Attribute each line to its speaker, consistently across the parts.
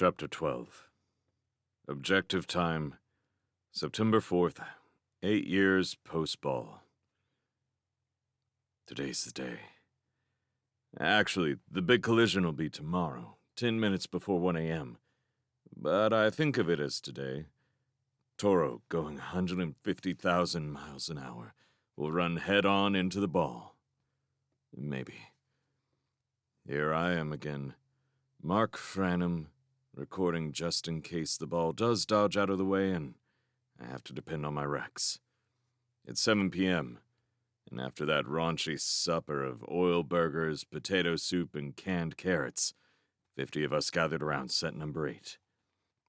Speaker 1: Chapter 12. Objective time, September 4th, 8 years post-ball. Today's the day. Actually, the big collision will be tomorrow, 10 minutes before 1 a.m. But I think of it as today. Toro, going 150,000 miles an hour, will run head-on into the ball. Maybe. Here I am again, Mark Franham, recording just in case the ball does dodge out of the way and I have to depend on my Rex. It's 7 p.m., and after that raunchy supper of oil burgers, potato soup, and canned carrots, 50 of us gathered around set number 8.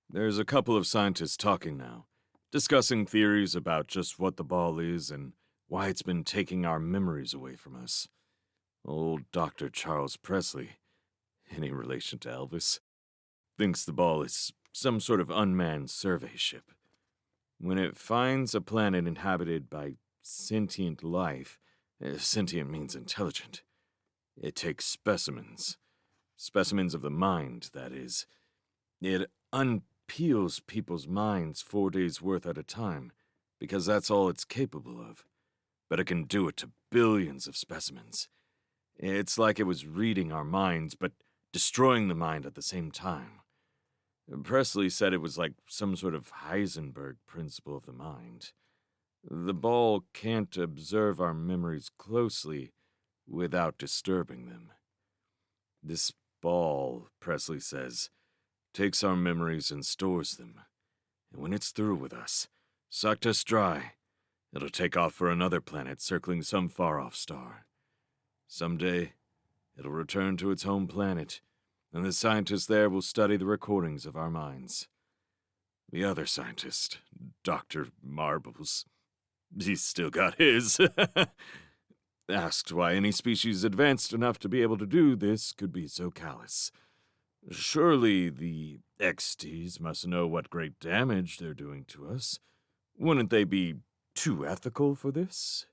Speaker 1: There's a couple of scientists talking now, discussing theories about just what the ball is and why it's been taking our memories away from us. Old Dr. Charles Presley, any relation to Elvis, thinks the ball is some sort of unmanned survey ship. When it finds a planet inhabited by sentient life, sentient means intelligent, it takes specimens of the mind, that is. It unpeels people's minds 4 days' worth at a time, because that's all it's capable of. But it can do it to billions of specimens. It's like it was reading our minds, but destroying the mind at the same time. Presley said it was like some sort of Heisenberg principle of the mind. The ball can't observe our memories closely without disturbing them. This ball, Presley says, takes our memories and stores them. And when it's through with us, sucked us dry, it'll take off for another planet circling some far-off star. Someday, it'll return to its home planet, and the scientists there will study the recordings of our minds. The other scientist, Dr. Marbles, he's still got his, asked why any species advanced enough to be able to do this could be so callous. Surely the XTs must know what great damage they're doing to us. Wouldn't they be too ethical for this?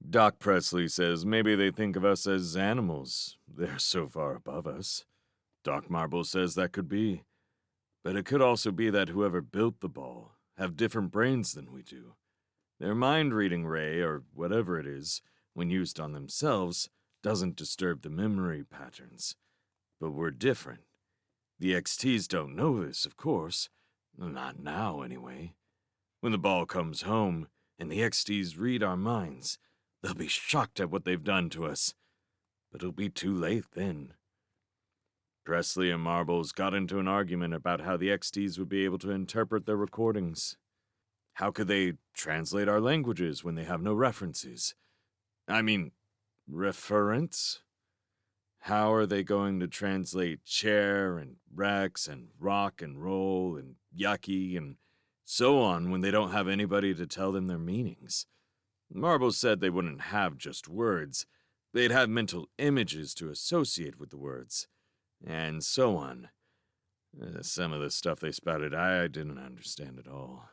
Speaker 1: Doc Presley says maybe they think of us as animals. They're so far above us. Doc Marble says that could be. But it could also be that whoever built the ball have different brains than we do. Their mind-reading ray, or whatever it is, when used on themselves, doesn't disturb the memory patterns. But we're different. The XTs don't know this, of course. Not now, anyway. When the ball comes home, and the XTs read our minds, they'll be shocked at what they've done to us. But it'll be too late then. Presley and Marbles got into an argument about how the XTs would be able to interpret their recordings. How could they translate our languages when they have no references? I mean, reference? How are they going to translate chair and Rex and rock and roll and yucky and so on when they don't have anybody to tell them their meanings? Marbles said they wouldn't have just words. They'd have mental images to associate with the words. And so on. Some of the stuff they spouted I didn't understand at all.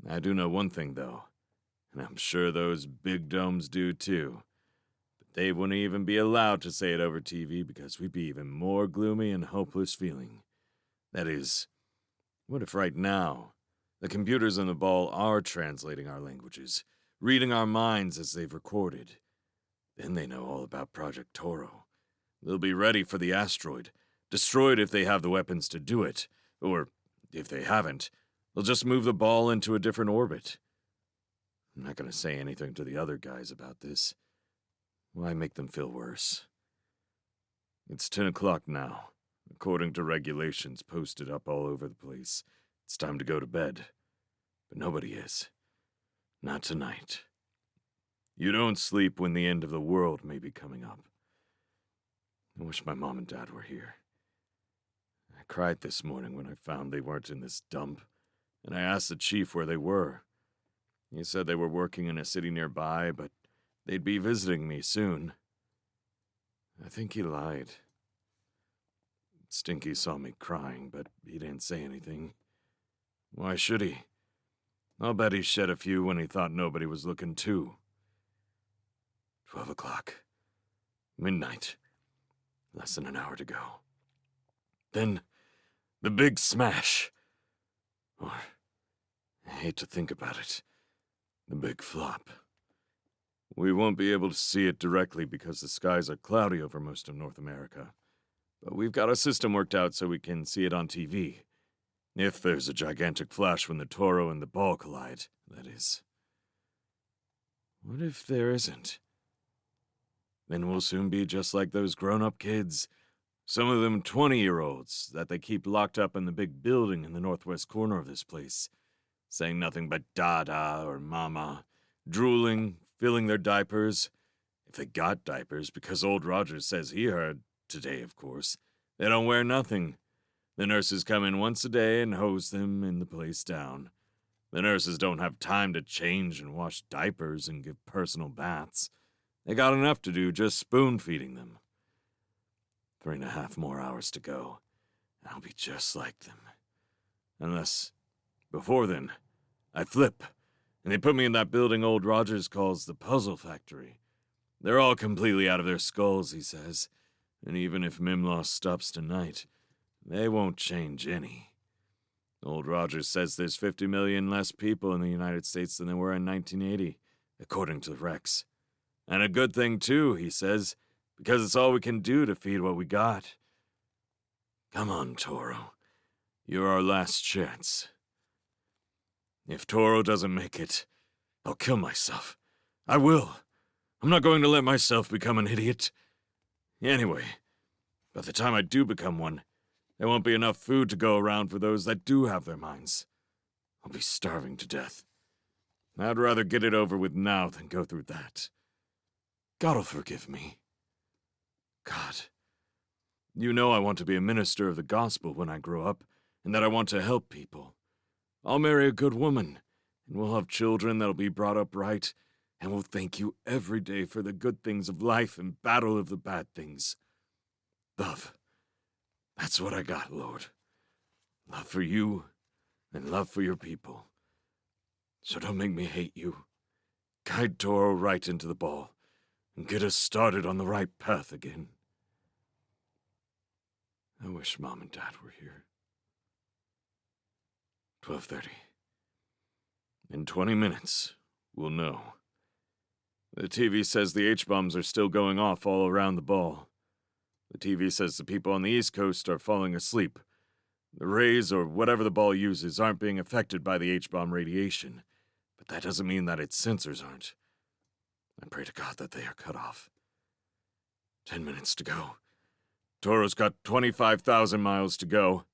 Speaker 1: I do know one thing, though, and I'm sure those big domes do too. But they wouldn't even be allowed to say it over TV because we'd be even more gloomy and hopeless feeling. That is, what if right now the computers in the ball are translating our languages, reading our minds as they've recorded? Then they know all about Project Toro. They'll be ready for the asteroid, destroyed if they have the weapons to do it, or, if they haven't, they'll just move the ball into a different orbit. I'm not going to say anything to the other guys about this. Why make them feel worse? It's 10 o'clock now, according to regulations posted up all over the place. It's time to go to bed. But nobody is. Not tonight. You don't sleep when the end of the world may be coming up. I wish my mom and dad were here. I cried this morning when I found they weren't in this dump, and I asked the chief where they were. He said they were working in a city nearby, but they'd be visiting me soon. I think he lied. Stinky saw me crying, but he didn't say anything. Why should he? I'll bet he shed a few when he thought nobody was looking too. 12 o'clock. Midnight. Less than an hour to go. Then The big smash. Or, I hate to think about it, the big flop. We won't be able to see it directly because the skies are cloudy over most of North America. But we've got a system worked out so we can see it on TV. If there's a gigantic flash when the Toro and the ball collide, that is. What if there isn't? Then we'll soon be just like those grown-up kids. Some of them 20-year-olds that they keep locked up in the big building in the northwest corner of this place, saying nothing but Dada or Mama, drooling, filling their diapers. If they got diapers, because old Rogers says he heard, today of course, they don't wear nothing. The nurses come in once a day and hose them and the place down. The nurses don't have time to change and wash diapers and give personal baths. They got enough to do just spoon-feeding them. 3.5 more hours to go. I'll be just like them. Unless, before then, I flip, and they put me in that building old Rogers calls the Puzzle Factory. They're all completely out of their skulls, he says, and even if Mimloss stops tonight, they won't change any. Old Rogers says there's 50 million less people in the United States than there were in 1980, according to the Rex. And a good thing, too, he says, because it's all we can do to feed what we got. Come on, Toro. You're our last chance. If Toro doesn't make it, I'll kill myself. I will. I'm not going to let myself become an idiot. Anyway, by the time I do become one, there won't be enough food to go around for those that do have their minds. I'll be starving to death. I'd rather get it over with now than go through that. God'll forgive me. God, you know I want to be a minister of the gospel when I grow up, and that I want to help people. I'll marry a good woman, and we'll have children that'll be brought up right, and we'll thank you every day for the good things of life and battle of the bad things. Love. That's what I got, Lord. Love for you, and love for your people. So don't make me hate you. Guide Toro right into the ball, and get us started on the right path again. I wish Mom and Dad were here. 12:30. In 20 minutes, we'll know. The TV says the H-bombs are still going off all around the ball. The TV says the people on the East Coast are falling asleep. The rays, or whatever the ball uses, aren't being affected by the H-bomb radiation, but that doesn't mean that its sensors aren't. I pray to God that they are cut off. 10 minutes to go. Toro's got 25,000 miles to go.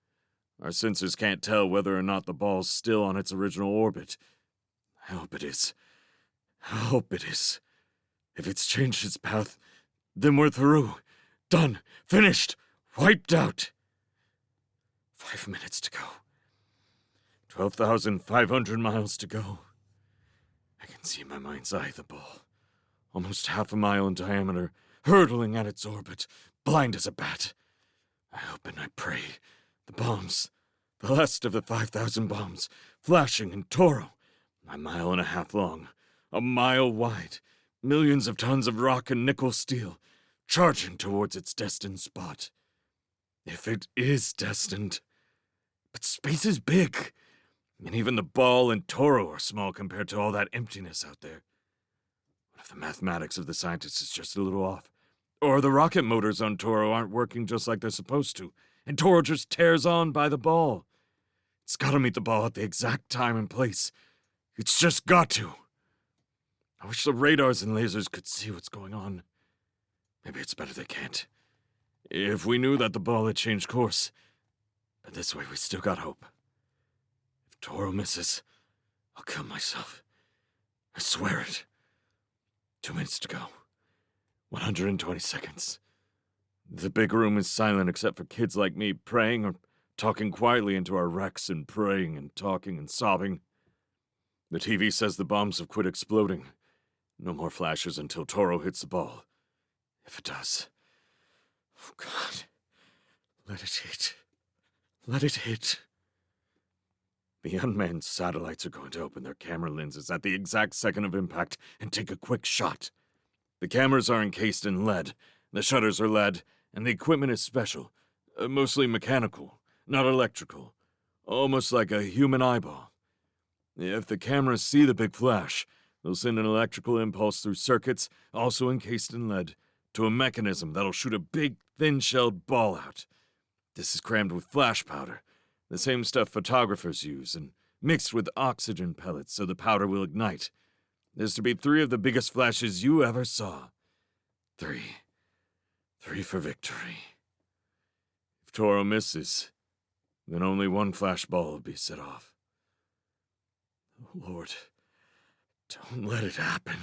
Speaker 1: Our sensors can't tell whether or not the ball's still on its original orbit. I hope it is. I hope it is. If it's changed its path, then we're through. Done. Finished. Wiped out. 5 minutes to go. 12,500 miles to go. I can see in my mind's eye the ball, almost half a mile in diameter, hurtling at its orbit, blind as a bat. I hope and I pray. The bombs, the last of the 5,000 bombs, flashing in Toro, 1.5 miles long, 1 mile wide, millions of tons of rock and nickel steel, charging towards its destined spot. If it is destined. But space is big, and even the ball and Toro are small compared to all that emptiness out there. What if the mathematics of the scientists is just a little off? Or the rocket motors on Toro aren't working just like they're supposed to, and Toro just tears on by the ball? It's gotta meet the ball at the exact time and place. It's just got to. I wish the radars and lasers could see what's going on. Maybe it's better they can't. If we knew that the ball had changed course. But this way we still got hope. If Toro misses, I'll kill myself. I swear it. 2 minutes to go. 120 seconds. The big room is silent except for kids like me praying or talking quietly into our wrecks and praying and talking and sobbing. The TV says the bombs have quit exploding. No more flashes until Toro hits the ball. If it does. Oh, God. Let it hit. Let it hit. The unmanned satellites are going to open their camera lenses at the exact second of impact and take a quick shot. The cameras are encased in lead, the shutters are lead, and the equipment is special, mostly mechanical. not electrical. Almost like a human eyeball. If the cameras see the big flash, they'll send an electrical impulse through circuits, also encased in lead, to a mechanism that'll shoot a big, thin-shelled ball out. This is crammed with flash powder, the same stuff photographers use, and mixed with oxygen pellets so the powder will ignite. There's to be 3 of the biggest flashes you ever saw. 3. 3 for victory. If Toro misses, then only 1 flashball will be set off. Oh, Lord, don't let it happen.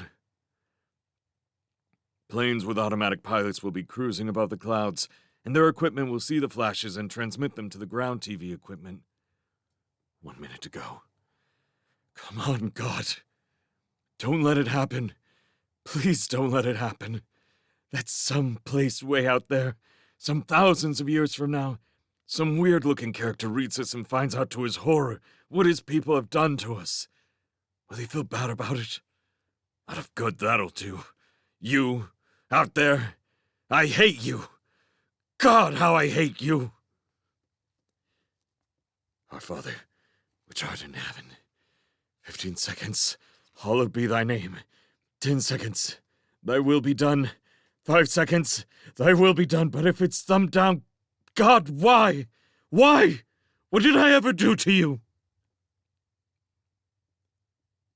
Speaker 1: Planes with automatic pilots will be cruising above the clouds, and their equipment will see the flashes and transmit them to the ground TV equipment. 1 minute to go. Come on, God. Don't let it happen. Please don't let it happen. That's some place way out there, some thousands of years from now. Some weird-looking character reads this and finds out to his horror what his people have done to us. Will he feel bad about it? Out of good, that'll do. You, out there, I hate you. God, how I hate you. Our Father, which art in heaven. 15 seconds. Hallowed be thy name. 10 seconds. Thy will be done. 5 seconds. Thy will be done. But if it's thumbed down, God, why? Why? What did I ever do to you?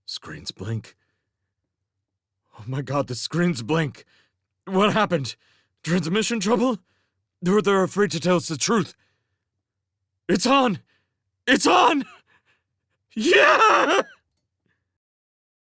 Speaker 1: Screens blink. Oh my God, the screens blink. What happened? Transmission trouble? Or they're afraid to tell us the truth. It's on! It's on! Yeah!